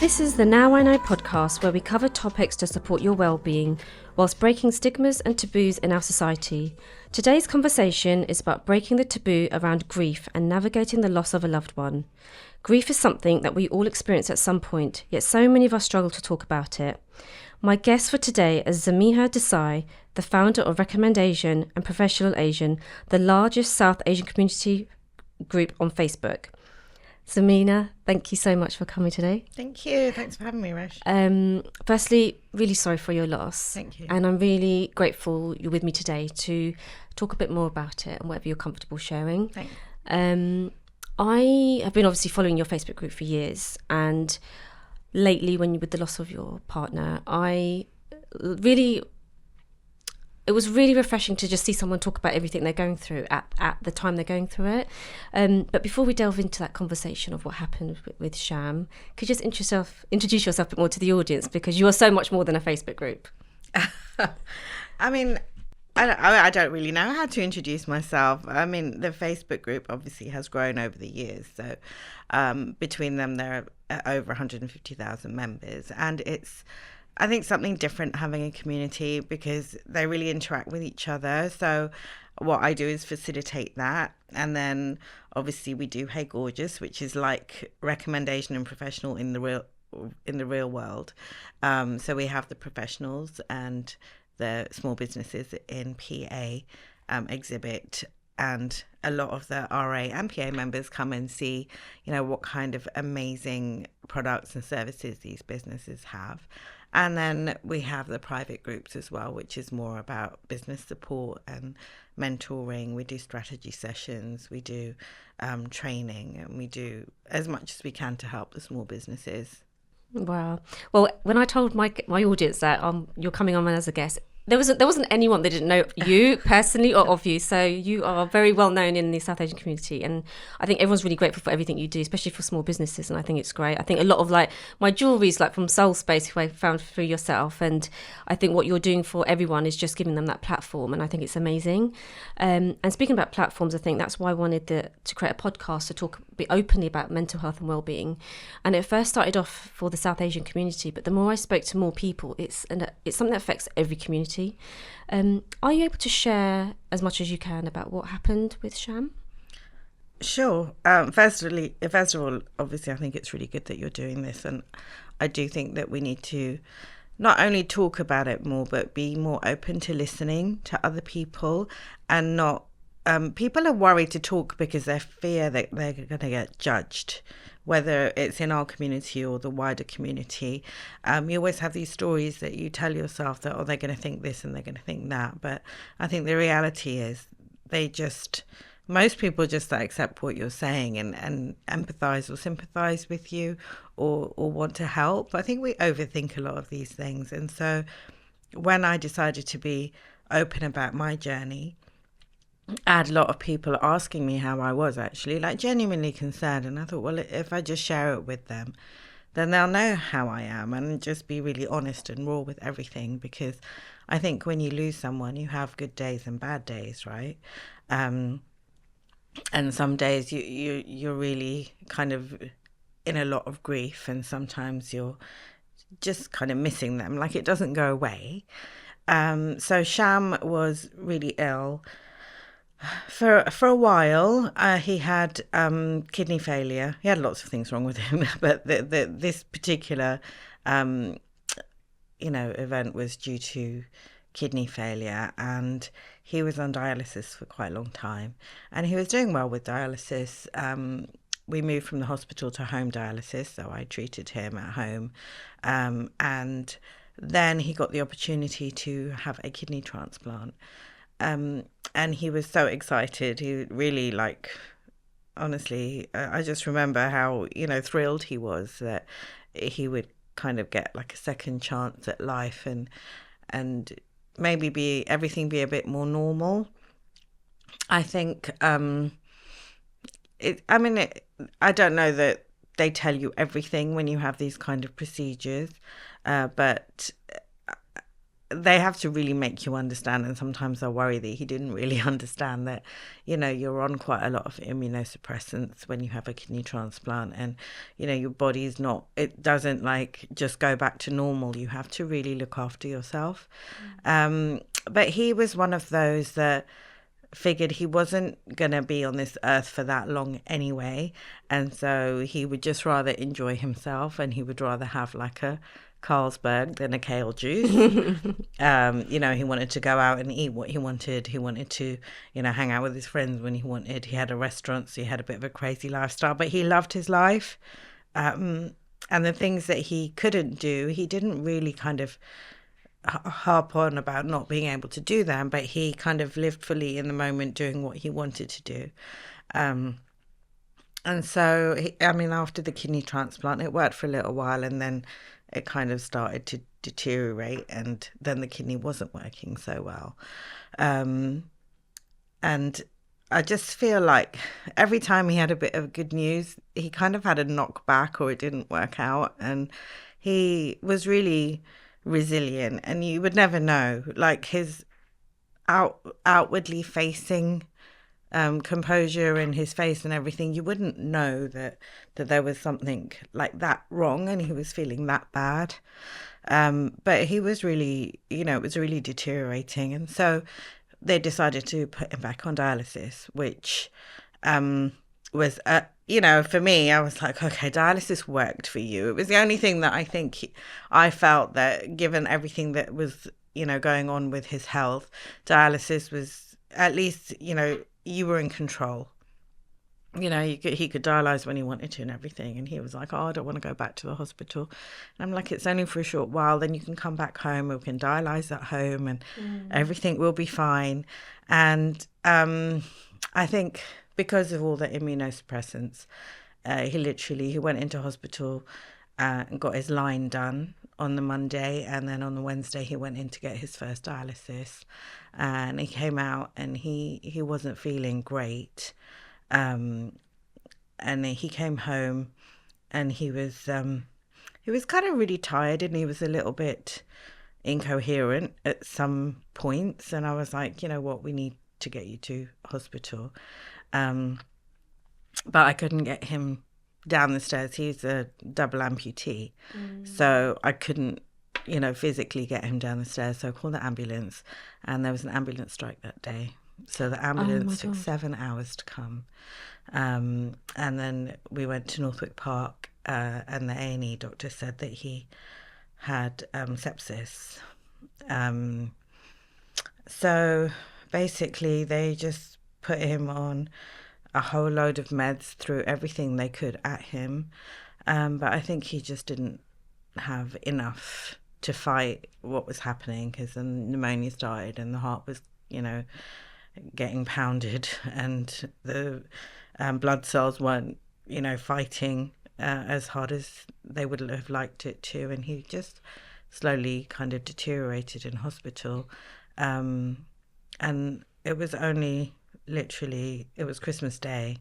This is the Now I Know podcast, where we cover topics to support your well-being whilst breaking stigmas and taboos in our society. Today's conversation is about breaking the taboo around grief and navigating the loss of a loved one. Grief is something that we all experience at some point, yet so many of us struggle to talk about it. My guest for today is Zamiha Desai, the founder of Recommendation and Professional Asian, the largest South Asian community group on Facebook. Zamiha, thank you so much for coming today. Thank you. Thanks for having me, Resh. Firstly, really sorry for your loss. Thank you. And I'm really grateful you're with me today to talk a bit more about it and whatever you're comfortable sharing. Thanks. I have been obviously following your Facebook group for years, and lately, with the loss of your partner, it was really refreshing to just see someone talk about everything they're going through at the time they're going through it. But before we delve into that conversation of what happened with Sham, could you just introduce yourself a bit more to the audience, because you are so much more than a Facebook group? I mean, I don't really know how to introduce myself. I mean, the Facebook group obviously has grown over the years. So between them, there are over 150,000 members. And it's, I think, something different having a community because they really interact with each other. So what I do is facilitate that. And then obviously we do Hey Gorgeous, which is like Recommendation and Professional in the real world. So we have the professionals and the small businesses in PA exhibit, and a lot of the RA and PA members come and see, what kind of amazing products and services these businesses have. And then we have the private groups as well, which is more about business support and mentoring. We do strategy sessions, we do training, and we do as much as we can to help the small businesses. Wow. Well, when I told my audience that you're coming on as a guest, there wasn't anyone that didn't know you personally or of you. So you are very well known in the South Asian community, and I think everyone's really grateful for everything you do, especially for small businesses. And I think it's great. I think a lot of my jewellery's from Soul Space, who I found through yourself, and I think what you're doing for everyone is just giving them that platform, and I think it's amazing. And speaking about platforms, I think that's why I wanted to create a podcast to talk openly about mental health and well-being. And it first started off for the South Asian community, but the more I spoke to more people, it's something that affects every community. Are you able to share as much as you can about what happened with Sham? Sure. First of all, obviously, I think it's really good that you're doing this, and I do think that we need to not only talk about it more, but be more open to listening to other people, and not. People are worried to talk because they fear that they're going to get judged, whether it's in our community or the wider community. You always have these stories that you tell yourself that, they're going to think this and they're going to think that. But I think the reality is most people just accept what you're saying and empathise or sympathise with you or want to help. I think we overthink a lot of these things. And so when I decided to be open about my journey, I had a lot of people asking me how I was, actually, genuinely concerned. And I thought, well, if I just share it with them, then they'll know how I am, and just be really honest and raw with everything. Because I think when you lose someone, you have good days and bad days, right? And some days you're really kind of in a lot of grief, and sometimes you're just kind of missing them. It doesn't go away. So Sham was really ill. For a while, he had kidney failure. He had lots of things wrong with him, but this particular, event was due to kidney failure, and he was on dialysis for quite a long time, and he was doing well with dialysis. We moved from the hospital to home dialysis, so I treated him at home, and then he got the opportunity to have a kidney transplant. And he was so excited. He really honestly, I just remember how, thrilled he was that he would kind of get a second chance at life and maybe everything be a bit more normal. I think, I don't know that they tell you everything when you have these kind of procedures, but they have to really make you understand, and sometimes I worry that he didn't really understand that, you're on quite a lot of immunosuppressants when you have a kidney transplant, and your body's not, it doesn't like just go back to normal. You have to really look after yourself. But he was one of those that figured he wasn't going to be on this earth for that long anyway, and so he would just rather enjoy himself, and he would rather have like a Carlsberg than a kale juice. He wanted to go out and eat what he wanted. He wanted to, hang out with his friends when he wanted. He had a restaurant, so he had a bit of a crazy lifestyle, but he loved his life. And the things that he couldn't do, he didn't really kind of harp on about not being able to do them, but he kind of lived fully in the moment doing what he wanted to do. And so, after the kidney transplant, it worked for a little while, and then it kind of started to deteriorate, and then the kidney wasn't working so well. And I just feel like every time he had a bit of good news, he kind of had a knockback, or it didn't work out. And he was really resilient, and you would never know, like his outwardly facing composure in his face and everything, you wouldn't know that there was something like that wrong and he was feeling that bad. But he was really, it was really deteriorating. And so they decided to put him back on dialysis, which was, for me, I was like, okay, dialysis worked for you. It was the only thing that I felt that, given everything that was, going on with his health, dialysis was at least, you were in control. He could dialyze when he wanted to and everything. And he was like, oh, I don't want to go back to the hospital. And I'm like, it's only for a short while. Then you can come back home. We can dialyze at home and everything will be fine. And I think because of all the immunosuppressants, he went into hospital and got his line done on the Monday, and then on the Wednesday he went in to get his first dialysis, and he came out and he wasn't feeling great, and he came home and he was kind of really tired, and he was a little bit incoherent at some points, and I was like, you know what, we need to get you to hospital. But I couldn't get him down the stairs. He's a double amputee. So I couldn't, physically get him down the stairs. So I called the ambulance, and there was an ambulance strike that day. So the ambulance took 7 hours to come. And then we went to Northwick Park, and the A&E doctor said that he had sepsis. So basically they just put him on a whole load of meds, threw everything they could at him. But I think he just didn't have enough to fight what was happening, because the pneumonia started and the heart was, getting pounded, and the blood cells weren't, fighting as hard as they would have liked it to. And he just slowly kind of deteriorated in hospital. And it was only literally, it was Christmas Day.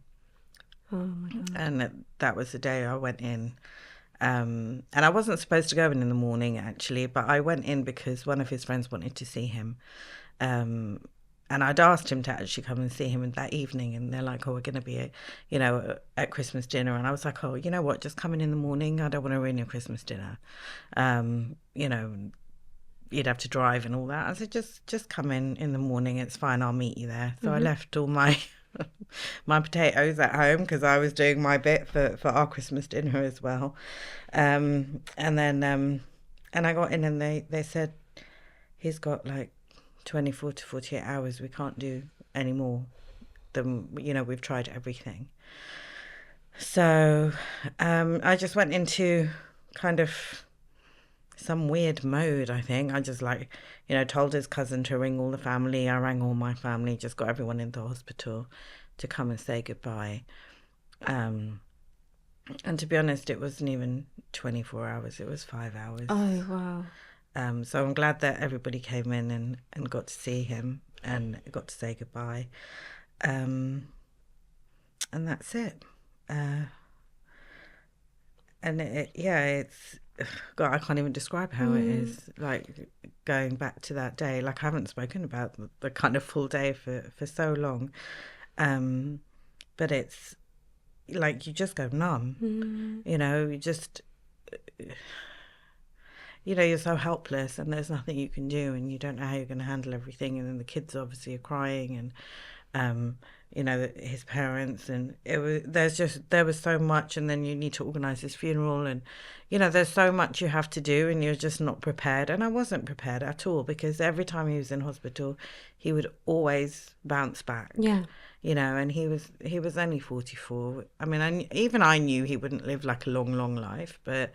Oh my God. And that was the day I went in. And I wasn't supposed to go in the morning, actually, but I went in because one of his friends wanted to see him. And I'd asked him to actually come and see him that evening. And they're like, oh, we're going to be, at Christmas dinner. And I was like, oh, you know what, just come in the morning. I don't want to ruin your Christmas dinner. You'd have to drive and all that. I said, just come in the morning. It's fine. I'll meet you there. So I left all my my potatoes at home, because I was doing my bit for our Christmas dinner as well. And then I got in, and they said, he's got like 24 to 48 hours. We can't do any more than, we've tried everything. So I just went into kind of some weird mode, I think. I just told his cousin to ring all the family. I rang all my family, just got everyone into hospital to come and say goodbye. And to be honest, it wasn't even 24 hours, it was 5 hours. Oh, wow. So I'm glad that everybody came in and got to see him and got to say goodbye. And that's it. And God, I can't even describe how it is. Like going back to that day, like I haven't spoken about the kind of full day for so long, but it's like you just go numb. You know, you just, you know, you're so helpless, and there's nothing you can do, and you don't know how you're going to handle everything. And then the kids obviously are crying, and you know, his parents, and there was so much, and then you need to organise his funeral, and you know, there's so much you have to do, and you're just not prepared. And I wasn't prepared at all, because every time he was in hospital, he would always bounce back. Yeah. You know, and he was only 44. I mean, I knew he wouldn't live like a long life, but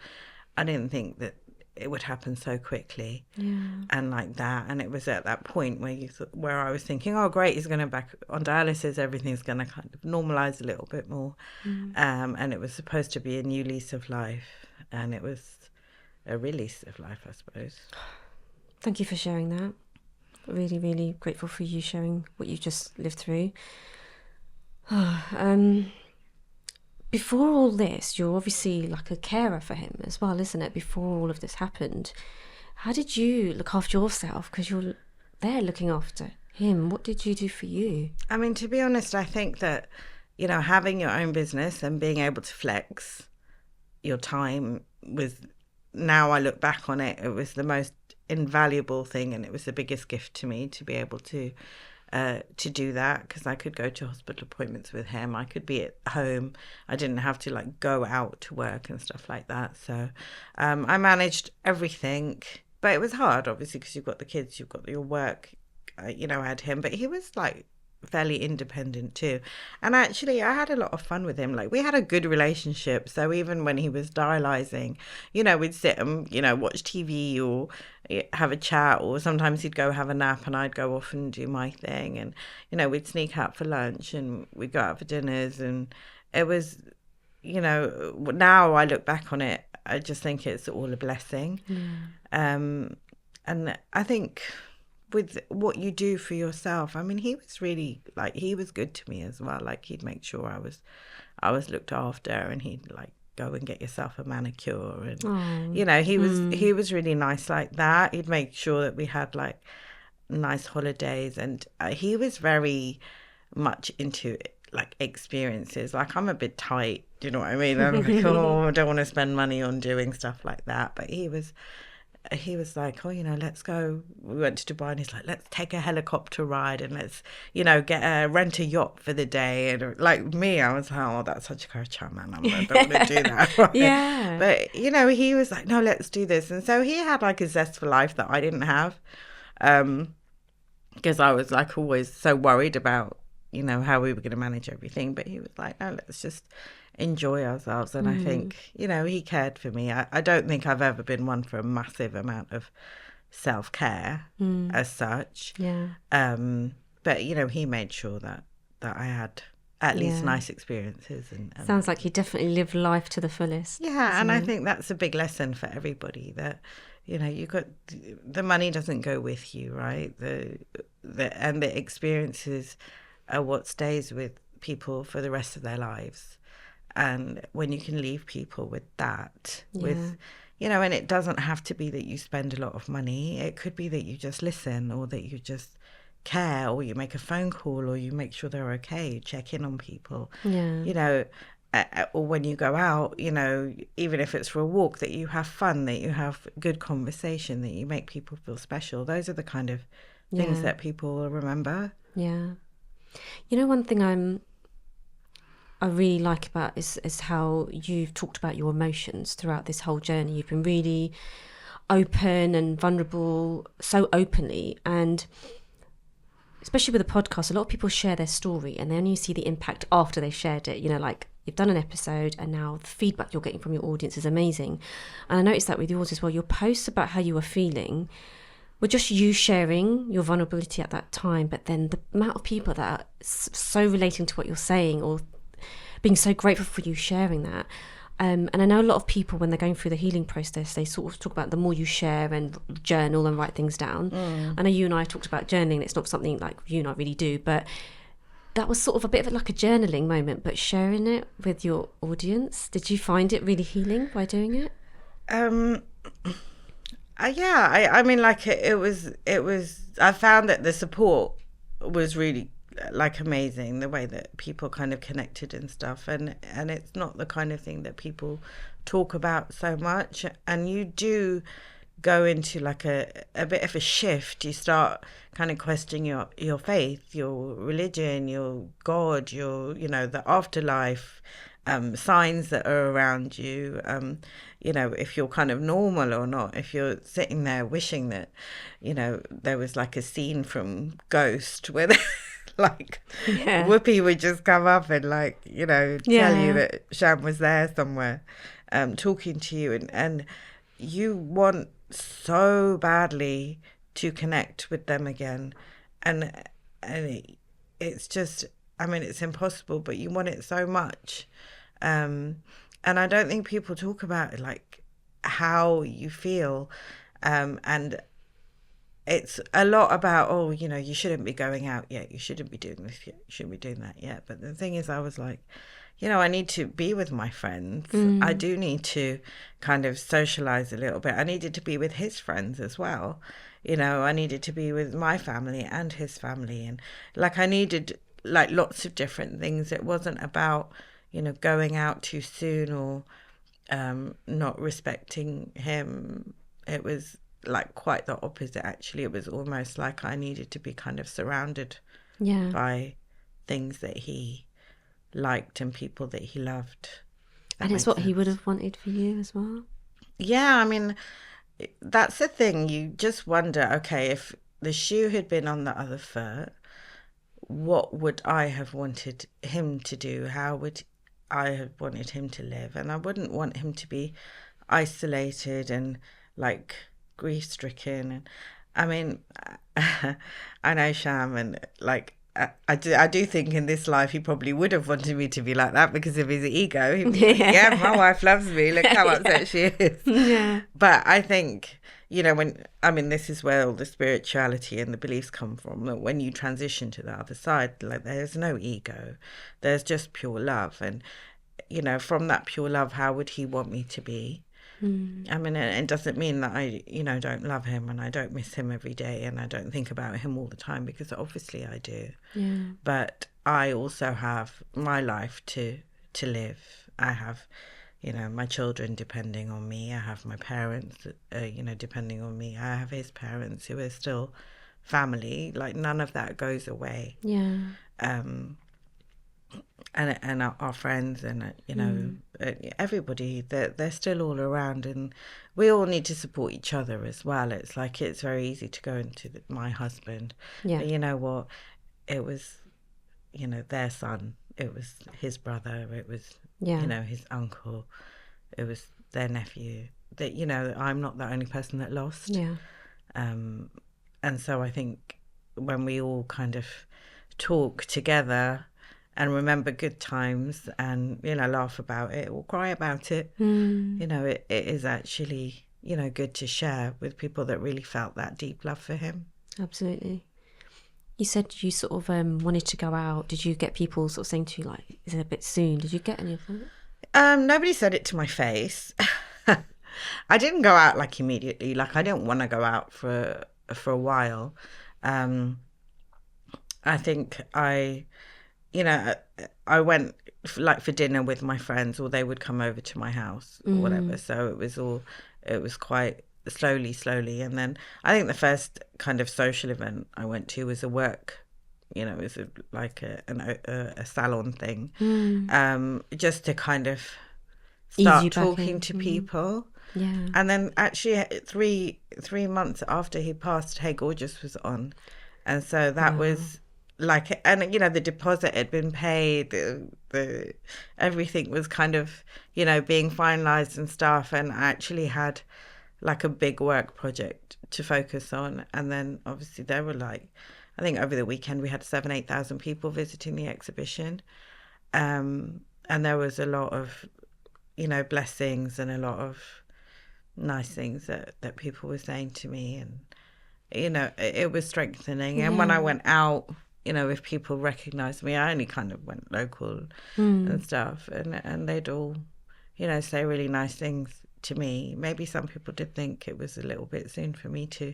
I didn't think that it would happen so quickly and like that. And it was at that point where I was thinking, oh great, he's going to back on dialysis, everything's going to kind of normalize a little bit more. And it was supposed to be a new lease of life, and it was a release of life, I suppose. Thank you for sharing that. Really, really grateful for you sharing what you just lived through. Before all this, you're obviously like a carer for him as well, isn't it? Before all of this happened, how did you look after yourself? Because you're there looking after him. What did you do for you? I mean, to be honest, I think that, you know, having your own business and being able to flex your time was, now I look back on it, it was the most invaluable thing, and it was the biggest gift to me to be able to do that, because I could go to hospital appointments with him. I could be at home. I didn't have to like go out to work and stuff like that. So I managed everything, but it was hard, obviously, because you've got the kids, you've got your work. You know, I had him, but he was like fairly independent too. And actually, I had a lot of fun with him. Like, we had a good relationship. So even when he was dialyzing, you know, we'd sit and, you know, watch TV or have a chat, or sometimes he'd go have a nap and I'd go off and do my thing. And, you know, we'd sneak out for lunch and we'd go out for dinners. And it was, you know, now I look back on it, I just think it's all a blessing. And I think with what you do for yourself, I mean, he was really, like, he was good to me as well. Like, he'd make sure I was looked after, and he'd like go and get yourself a manicure, and you know, he was really nice like that. He'd make sure that we had like nice holidays, and he was very much into like experiences. Like, I'm a bit tight, do you know what I mean? I'm like, oh, I don't want to spend money on doing stuff like that. But he was like, oh, you know, let's go. We went to Dubai, and he's like, let's take a helicopter ride, and let's, you know, rent a yacht for the day. And like me, I was like, oh, that's such a culture, man. I don't want to do that. Right? Yeah. But, you know, he was like, no, let's do this. And so he had like a zest for life that I didn't have, because I was like always so worried about, you know, how we were going to manage everything. But he was like, no, let's just enjoy ourselves. And I think, you know, he cared for me. I don't think I've ever been one for a massive amount of self-care as such. But, you know, he made sure that I had at least nice experiences. And sounds like he definitely lived life to the fullest. Yeah, and I think that's a big lesson for everybody, that, you know, you got, the money doesn't go with you, right? And the experiences are what stays with people for the rest of their lives. And when you can leave people with that, with, you know, and it doesn't have to be that you spend a lot of money. It could be that you just listen, or that you just care, or you make a phone call, or you make sure they're okay, you check in on people, you know, or when you go out, you know, even if it's for a walk, that you have fun, that you have good conversation, that you make people feel special. Those are the kind of things that people will remember. Yeah. You know, one thing I really like about is how you've talked about your emotions throughout this whole journey. You've been really open and vulnerable, so openly. And especially with a podcast, a lot of people share their story and they only see the impact after they've shared it. You know, like, you've done an episode and now the feedback you're getting from your audience is amazing. And I noticed that with yours as well. Your posts about how you were feeling were just you sharing your vulnerability at that time, but then the amount of people that are so relating to what you're saying, or being so grateful for you sharing that. And I know a lot of people, when they're going through the healing process, they sort of talk about the more you share and journal and write things down. I know you and I talked about journaling. It's not something like you and I really do, but that was sort of a bit of like a journaling moment, but sharing it with your audience. Did you find it really healing by doing it? Um, I mean, like it was. I found that the support was really like amazing. The way that people kind of connected and stuff, and it's not the kind of thing that people talk about so much. And you do go into like a bit of a shift. You start kind of questioning your faith, your religion, your God, your the afterlife, signs that are around you, if you're kind of normal or not, if you're sitting there wishing that there was like a scene from Ghost where like Yeah. Whoopi would just come up and like tell you that Sham was there somewhere, talking to you, and you want so badly to connect with them again, and it's just, I mean, it's impossible, but you want it so much. And I don't think people talk about it, like how you feel, and it's a lot about, oh, you shouldn't be going out yet, you shouldn't be doing this yet, you shouldn't be doing that yet. But the thing is, I was like, I need to be with my friends. I do need to kind of socialize a little bit. I needed to be with his friends as well. I needed to be with my family and his family. And like, I needed like lots of different things. It wasn't about, going out too soon or not respecting him. It was like quite the opposite, actually. It was almost like I needed to be kind of surrounded by things that he liked and people that he loved. And it's what he would have wanted for you as well. Yeah, I mean, that's the thing. You just wonder, okay, if the shoe had been on the other foot, what would I have wanted him to do? How would I have wanted him to live? And I wouldn't want him to be isolated and like grief-stricken. And I mean, I know Sham, and like I do think in this life he probably would have wanted me to be like that because of his ego. He'd be like, yeah, my wife loves me. Look how upset she is. Yeah. But I think, this is where all the spirituality and the beliefs come from. That when you transition to the other side, like there's no ego, there's just pure love. And, from that pure love, how would he want me to be? I mean, it doesn't mean that I, don't love him and I don't miss him every day and I don't think about him all the time, because obviously I do. Yeah. But I also have my life to live. I have, my children depending on me. I have my parents, depending on me. I have his parents who are still family. Like none of that goes away. Yeah. And our friends and everybody, they're still all around, and we all need to support each other as well. It's like it's very easy to go into my husband. Yeah. But you know what? It was, their son. It was his brother. It was his uncle. It was their nephew. That I'm not the only person that lost. Yeah. And so I think when we all kind of talk together and remember good times and, laugh about it or cry about it, it is actually, good to share with people that really felt that deep love for him. Absolutely. You said you sort of wanted to go out. Did you get people sort of saying to you, like, is it a bit soon? Did you get any of that? Nobody said it to my face. I didn't go out like immediately. Like I didn't want to go out for a while. I think I went like for dinner with my friends, or they would come over to my house or whatever. So it was quite slowly. And then I think the first kind of social event I went to was a work, it was like a salon thing, just to kind of start talking to people. Yeah. And then actually 3 months after he passed, Hey Gorgeous was on. And so that was like, and the deposit had been paid, the everything was kind of being finalized and stuff, and I actually had like a big work project to focus on. And then obviously there were like, I think over the weekend we had 7,000-8,000 people visiting the exhibition, and there was a lot of blessings and a lot of nice things that people were saying to me, and it was strengthening. And when I went out, if people recognized me, I only kind of went local and stuff, and they'd all, say really nice things to me. Maybe some people did think it was a little bit soon for me to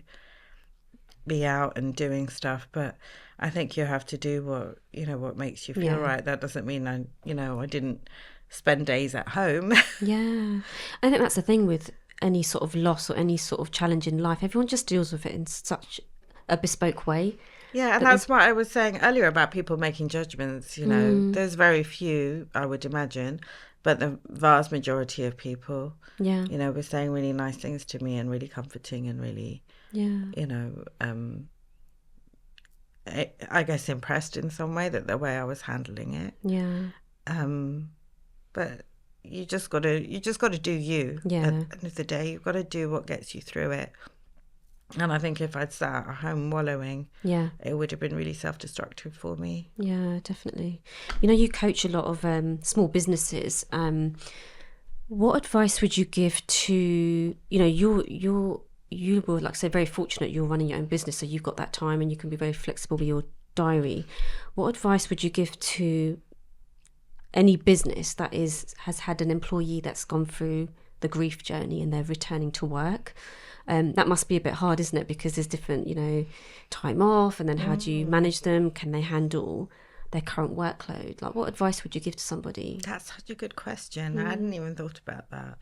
be out and doing stuff, but I think you have to do what makes you feel right. That doesn't mean I didn't spend days at home. Yeah. I think that's the thing with any sort of loss or any sort of challenge in life. Everyone just deals with it in such a bespoke way. Yeah, and that's what I was saying earlier about people making judgments. There's very few, I would imagine, but the vast majority of people, were saying really nice things to me and really comforting and really, I guess impressed in some way that the way I was handling it. Yeah. But you just got to do you. Yeah. At the end of the day, you've got to do what gets you through it. And I think if I'd sat at home wallowing, it would have been really self-destructive for me. Yeah, definitely. You coach a lot of small businesses. What advice would you give to, you were, like I said, very fortunate you're running your own business, so you've got that time and you can be very flexible with your diary. What advice would you give to any business that has had an employee that's gone through the grief journey and they're returning to work? That must be a bit hard, isn't it? Because there's different, time off, and then how do you manage them? Can they handle their current workload? Like, what advice would you give to somebody? That's such a good question. I hadn't even thought about that.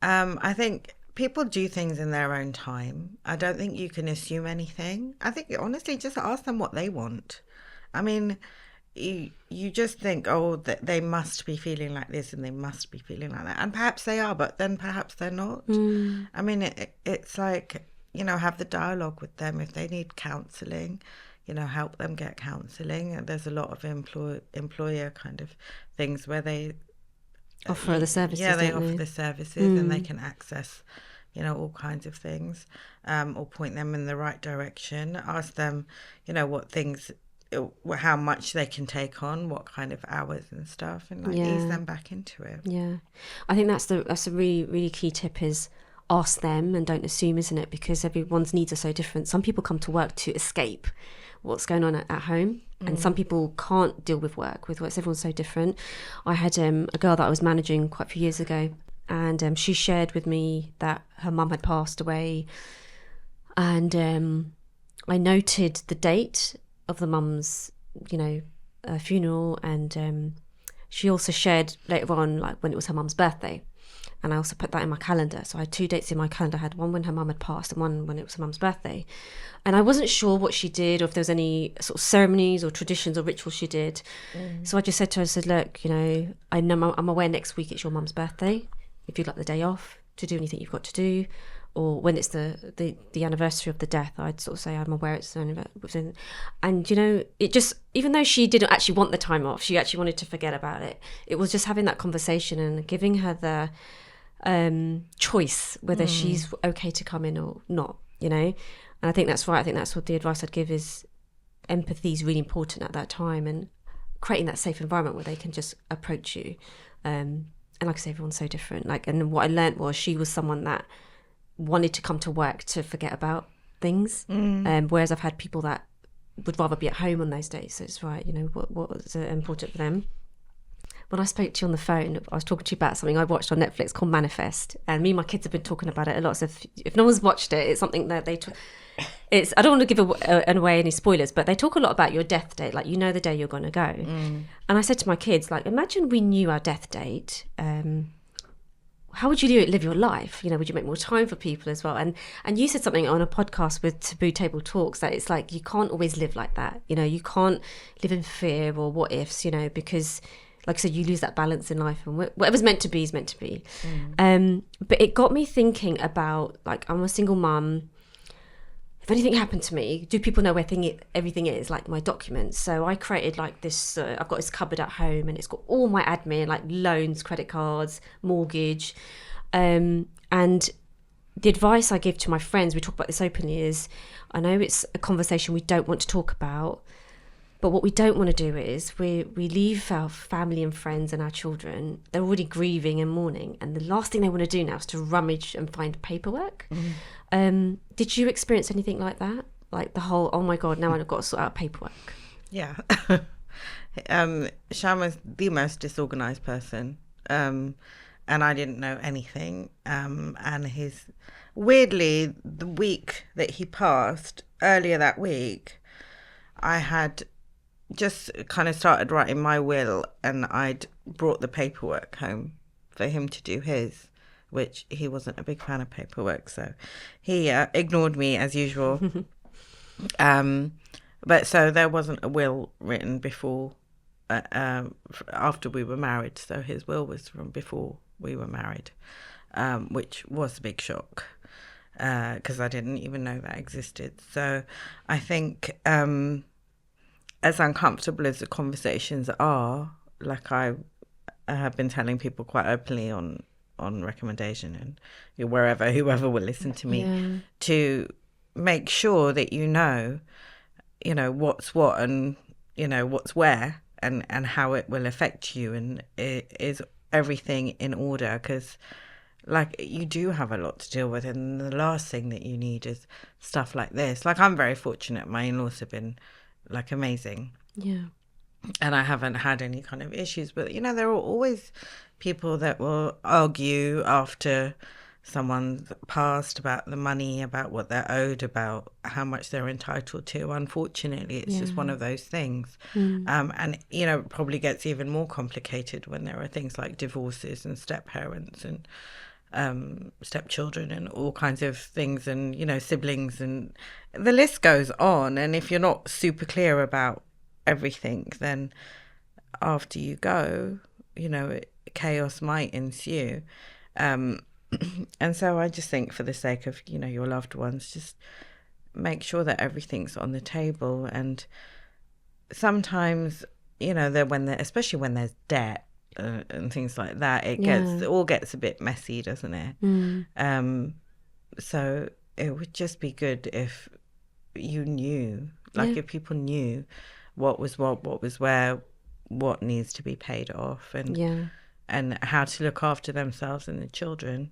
I think people do things in their own time. I don't think you can assume anything. I think, honestly, just ask them what they want. I mean, you just think, that they must be feeling like this and they must be feeling like that. And perhaps they are, but then perhaps they're not. I mean, it's like, have the dialogue with them. If they need counselling, help them get counselling. And there's a lot of employer kind of things where they offer the services. Yeah, they offer the services and they can access, all kinds of things, or point them in the right direction. Ask them, what things, how much they can take on, what kind of hours and stuff, and ease them back into it. Yeah, I think that's a really, really key tip, is ask them and don't assume, isn't it? Because everyone's needs are so different. Some people come to work to escape what's going on at home, and some people can't deal with work. Everyone's so different. I had a girl that I was managing quite a few years ago, and she shared with me that her mum had passed away, and I noted the date of the mum's, funeral, and she also shared later on, like, when it was her mum's birthday, and I also put that in my calendar. So I had 2 dates in my calendar. I had one when her mum had passed and one when it was her mum's birthday, and I wasn't sure what she did or if there was any sort of ceremonies or traditions or rituals she did. So I just said to her, I said, look, I know I'm aware next week it's your mum's birthday. If you'd like the day off to do anything you've got to do, or when it's the anniversary of the death, I'd sort of say I'm aware it's the anniversary. And it just, even though she didn't actually want the time off, she actually wanted to forget about it. It was just having that conversation and giving her the choice whether she's okay to come in or not. And I think that's right. I think that's what the advice I'd give is empathy is really important at that time, and creating that safe environment where they can just approach you. And like I say, everyone's so different. And what I learned was she was someone that wanted to come to work to forget about things, whereas I've had people that would rather be at home on those days. So it's right, what was important for them. When I spoke to you on the phone, I was talking to you about something I watched on Netflix called Manifest, and me and my kids have been talking about it a lot. So if no one's watched it, it's something that it's, I don't want to give away any spoilers, but they talk a lot about your death date, like the day you're going to go. And I said to my kids, like, imagine we knew our death date. How would you live your life? Would you make more time for people as well? And you said something on a podcast with Taboo Table Talks that it's like you can't always live like that. You can't live in fear or what ifs, because, like I said, you lose that balance in life, and whatever's meant to be is meant to be. But it got me thinking about, like, I'm a single mum. If anything happened to me, do people know where everything is, like my documents? So I created like this, I've got this cupboard at home, and it's got all my admin, like loans, credit cards, mortgage. And the advice I give to my friends, we talk about this openly, is I know it's a conversation we don't want to talk about, but what we don't want to do is we leave our family and friends and our children, they're already grieving and mourning, and the last thing they want to do now is to rummage and find paperwork. Did you experience anything like that? Like the whole, oh my God, now I've got to sort out paperwork. Yeah. Sham is the most disorganized person. and I didn't know anything. And weirdly, the week that he passed, earlier that week, I had just kind of started writing my will, and I'd brought the paperwork home for him to do his, which he wasn't a big fan of paperwork, so he ignored me as usual. But so there wasn't a will written before, after we were married. So his will was from before we were married, which was a big shock, because I didn't even know that existed. So I think, as uncomfortable as the conversations are, like I have been telling people quite openly on recommendation and whoever will listen to me, to make sure that you know what's what, and what's where, and how it will affect you, and is everything in order, because like you do have a lot to deal with, and the last thing that you need is stuff like this. Like, I'm very fortunate, my in-laws have been like amazing, and I haven't had any kind of issues, but there are always people that will argue after someone's passed about the money, about what they're owed, about how much they're entitled to. Unfortunately, it's just one of those things. And it probably gets even more complicated when there are things like divorces and step parents and stepchildren and all kinds of things, and siblings, and the list goes on. And if you're not super clear about everything, then after you go, chaos might ensue. And so I just think, for the sake of your loved ones, just make sure that everything's on the table. And sometimes especially when there's debt and things like that, it all gets a bit messy, doesn't it? So it would just be good if you knew, if people knew what was where, what needs to be paid off, and how to look after themselves and the children.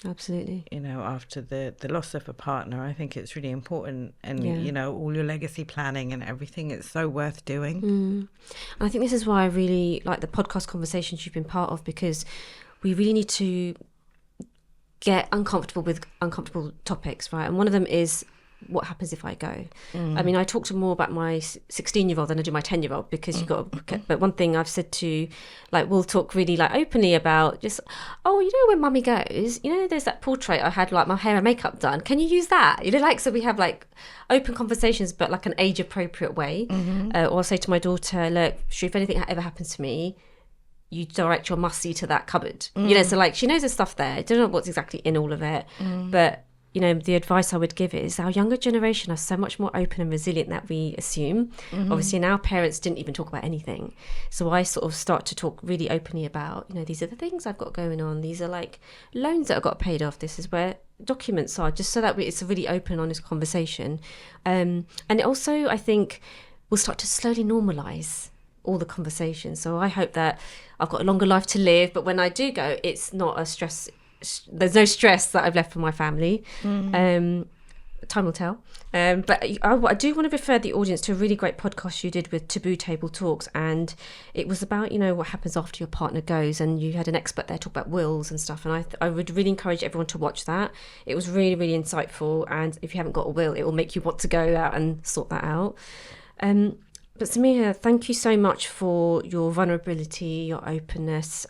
Absolutely. After the loss of a partner, I think it's really important, and all your legacy planning and everything, it's so worth doing. And I think this is why I really like the podcast conversations you've been part of, because we really need to get uncomfortable with uncomfortable topics, right? And one of them is, what happens if I go? I mean, I talk to more about my 16-year-old than I do my 10-year-old, because you've got to, but one thing I've said to, we'll talk really openly about just, when mummy goes, there's that portrait I had my hair and makeup done, can you use that? So we have open conversations, but an age appropriate way. Or I'll say to my daughter, look, if anything ever happens to me, you direct your musty to that cupboard. So she knows the stuff there. I don't know what's exactly in all of it, but the advice I would give is, our younger generation are so much more open and resilient than we assume. Obviously, and our parents didn't even talk about anything. So I sort of start to talk really openly about, these are the things I've got going on. These are loans that I've got paid off. This is where documents are, just so that it's a really open, honest conversation. And it also, I think, will start to slowly normalise all the conversations. So I hope that I've got a longer life to live, but when I do go, it's not a stress. There's no stress that I've left for my family. Time will tell. But I do want to refer the audience to a really great podcast you did with Taboo Table Talks, and it was about what happens after your partner goes, and you had an expert there talk about wills and stuff, and I would really encourage everyone to watch that. It was really, really insightful, and if you haven't got a will, it will make you want to go out and sort that out. But Zamiha, thank you so much for your vulnerability, your openness.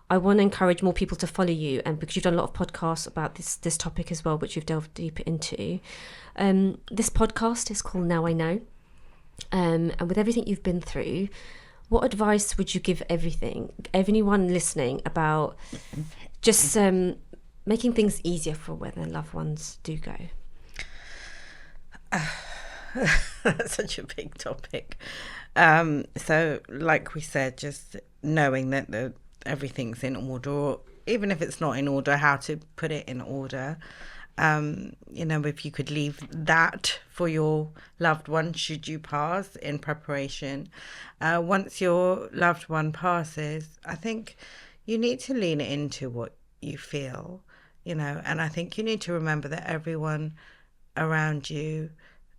I want to encourage more people to follow you, and because you've done a lot of podcasts about this topic as well, which you've delved deeper into. This podcast is called Now I Know. And with everything you've been through, what advice would you give anyone listening about just making things easier for when their loved ones do go? That's such a big topic. So like we said, just knowing that everything's in order, or even if it's not in order, how to put it in order. If you could leave that for your loved one should you pass, in preparation. Once your loved one passes, I think you need to lean into what you feel, and I think you need to remember that everyone around you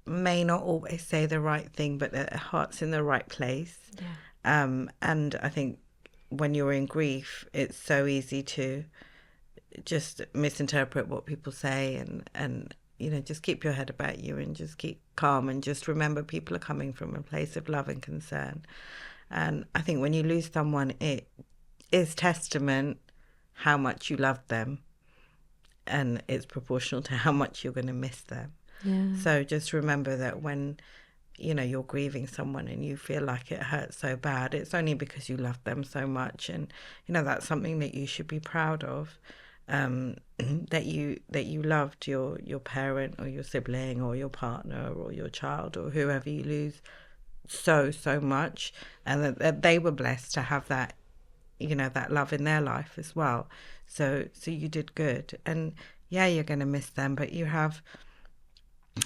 may not always say the right thing, but their heart's in the right place. And I think when you're in grief, it's so easy to just misinterpret what people say, and just keep your head about you and just keep calm, and just remember people are coming from a place of love and concern. And I think when you lose someone, it is testament how much you love them, and it's proportional to how much you're going to miss them. Yeah. So just remember that when you're grieving someone and you feel like it hurts so bad, it's only because you love them so much. And that's something that you should be proud of, that you loved your parent or your sibling or your partner or your child or whoever you lose so much, and that they were blessed to have that that love in their life as well. So you did good. And yeah, you're going to miss them, but you have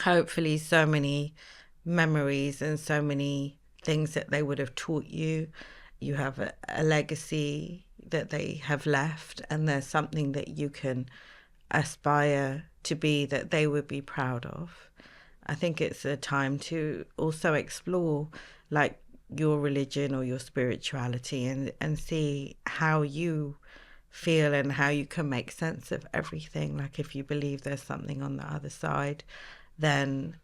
hopefully so many memories and so many things that they would have taught you. You have a legacy that they have left, and there's something that you can aspire to be that they would be proud of. I think it's a time to also explore like your religion or your spirituality, and see how you feel and how you can make sense of everything. Like if you believe there's something on the other side, then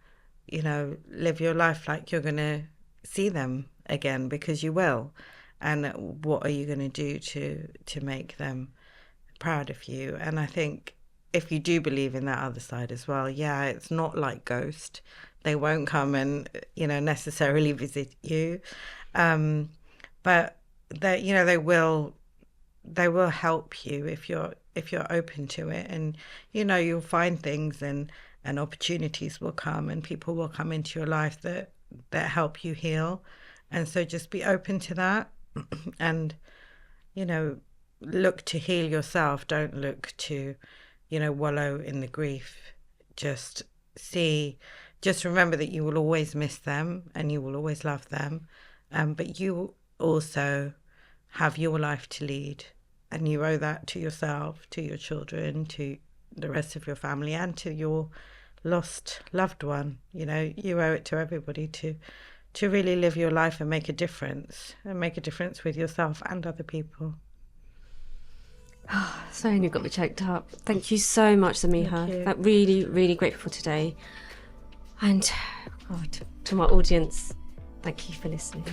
live your life like you're going to see them again, because you will. And what are you going to do to make them proud of you? And I think if you do believe in that other side as well, yeah, it's not like Ghost. They won't come and necessarily visit you, but they will help you if you're open to it. And you'll find things, and opportunities will come, and people will come into your life that help you heal. And so just be open to that, and look to heal yourself. Don't look to wallow in the grief. Just remember that you will always miss them and you will always love them, but you also have your life to lead, and you owe that to yourself, to your children, to the rest of your family, and to your lost loved one. You owe it to everybody to really live your life and make a difference, with yourself and other people. Sorry, you got me choked up. Thank you so much, Zamiha. That really, really grateful today. And to my audience, thank you for listening.